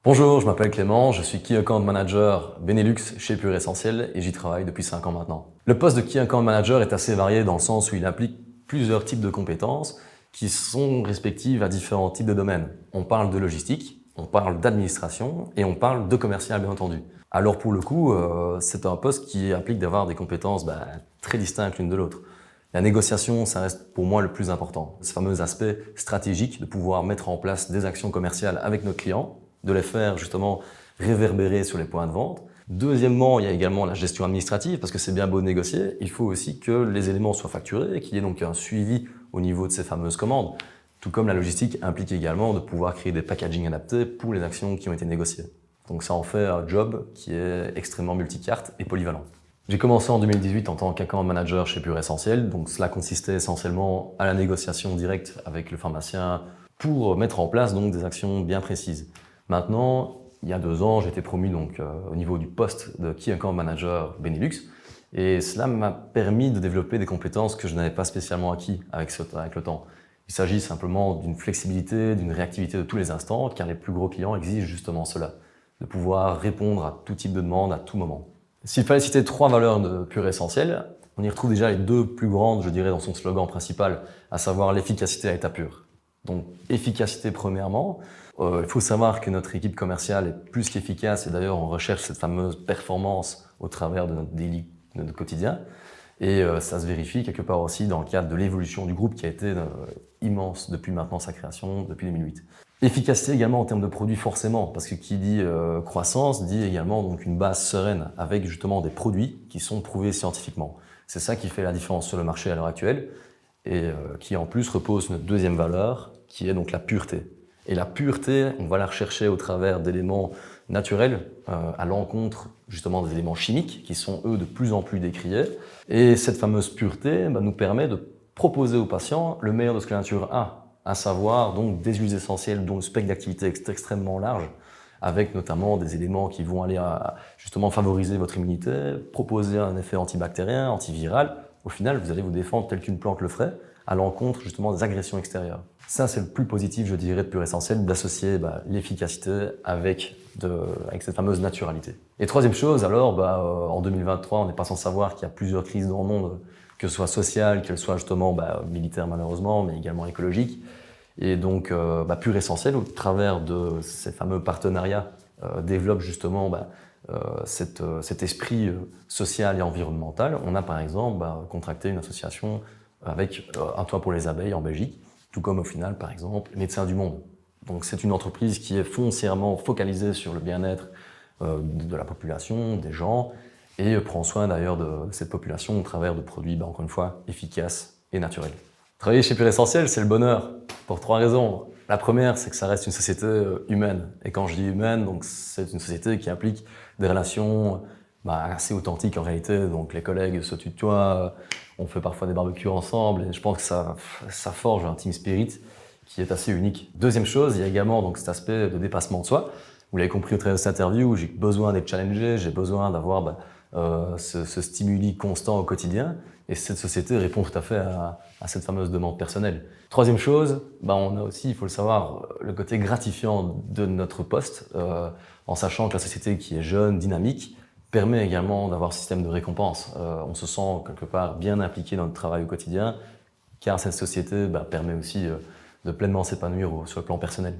Bonjour, je m'appelle Clément, je suis Key Account Manager Benelux chez Pure Essentiel et j'y travaille depuis 5 ans maintenant. Le poste de Key Account Manager est assez varié dans le sens où il implique plusieurs types de compétences qui sont respectives à différents types de domaines. On parle de logistique, on parle d'administration et on parle de commercial bien entendu. Alors pour le coup, c'est un poste qui implique d'avoir des compétences très distinctes l'une de l'autre. La négociation, ça reste pour moi le plus important. Ce fameux aspect stratégique de pouvoir mettre en place des actions commerciales avec nos clients, de les faire justement réverbérer sur les points de vente. Deuxièmement, il y a également la gestion administrative, parce que c'est bien beau de négocier, il faut aussi que les éléments soient facturés et qu'il y ait donc un suivi au niveau de ces fameuses commandes. Tout comme la logistique implique également de pouvoir créer des packaging adaptés pour les actions qui ont été négociées. Donc ça en fait un job qui est extrêmement multicarte et polyvalent. J'ai commencé en 2018 en tant qu'account manager chez Pure Essentiel, donc cela consistait essentiellement à la négociation directe avec le pharmacien pour mettre en place donc des actions bien précises. Maintenant, il y a 2 ans, j'ai été promu au niveau du poste de Key Account Manager Benelux et cela m'a permis de développer des compétences que je n'avais pas spécialement acquis avec le temps. Il s'agit simplement d'une flexibilité, d'une réactivité de tous les instants, car les plus gros clients exigent justement cela, de pouvoir répondre à tout type de demande à tout moment. S'il fallait citer 3 valeurs de Pure Essentiel, on y retrouve déjà les 2 plus grandes, je dirais, dans son slogan principal, à savoir l'efficacité à état pur. Donc, efficacité premièrement. Il faut savoir que notre équipe commerciale est plus qu'efficace et d'ailleurs on recherche cette fameuse performance au travers de notre daily, de notre quotidien. Et ça se vérifie quelque part aussi dans le cadre de l'évolution du groupe qui a été immense depuis maintenant sa création, depuis 2008. Efficacité également en termes de produits forcément, parce que qui dit croissance dit également donc une base sereine avec justement des produits qui sont prouvés scientifiquement. C'est ça qui fait la différence sur le marché à l'heure actuelle et qui en plus repose sur notre deuxième valeur qui est donc la pureté. Et la pureté, on va la rechercher au travers d'éléments naturels, à l'encontre justement des éléments chimiques qui sont eux de plus en plus décriés. Et cette fameuse pureté nous permet de proposer aux patients le meilleur de ce que la nature a, à savoir donc des huiles essentielles dont le spectre d'activité est extrêmement large, avec notamment des éléments qui vont aller à justement favoriser votre immunité, proposer un effet antibactérien, antiviral. Au final, vous allez vous défendre tel qu'une plante le ferait, à l'encontre justement des agressions extérieures. Ça, c'est le plus positif, je dirais, de Pure Essentiel, d'associer l'efficacité avec cette fameuse naturalité. Et troisième chose, alors, en 2023, on n'est pas sans savoir qu'il y a plusieurs crises dans le monde, que ce soit sociales, qu'elles soient justement militaires malheureusement, mais également écologiques. Et donc, Pure Essentiel, au travers de ces fameux partenariats, développe justement cet esprit social et environnemental. On a par exemple contracté une association avec Un Toit pour les abeilles en Belgique, tout comme au final, par exemple, Médecins du Monde. Donc c'est une entreprise qui est foncièrement focalisée sur le bien-être de la population, des gens, et prend soin d'ailleurs de cette population au travers de produits, encore une fois, efficaces et naturels. Travailler chez Pure Essentiel, c'est le bonheur, pour 3 raisons. La première, c'est que ça reste une société humaine. Et quand je dis humaine, donc c'est une société qui implique des relations assez authentiques en réalité. Donc les collègues se tutoient, on fait parfois des barbecues ensemble, et je pense que ça forge un team spirit qui est assez unique. Deuxième chose, il y a également donc cet aspect de dépassement de soi. Vous l'avez compris au travers de cette interview, j'ai besoin d'être challengé, j'ai besoin d'avoir ce stimuli constant au quotidien. Et cette société répond tout à fait à cette fameuse demande personnelle. Troisième chose, on a aussi, il faut le savoir, le côté gratifiant de notre poste, en sachant que la société qui est jeune, dynamique, permet également d'avoir un système de récompense. On se sent quelque part bien impliqué dans notre travail au quotidien, car cette société permet aussi de pleinement s'épanouir sur le plan personnel.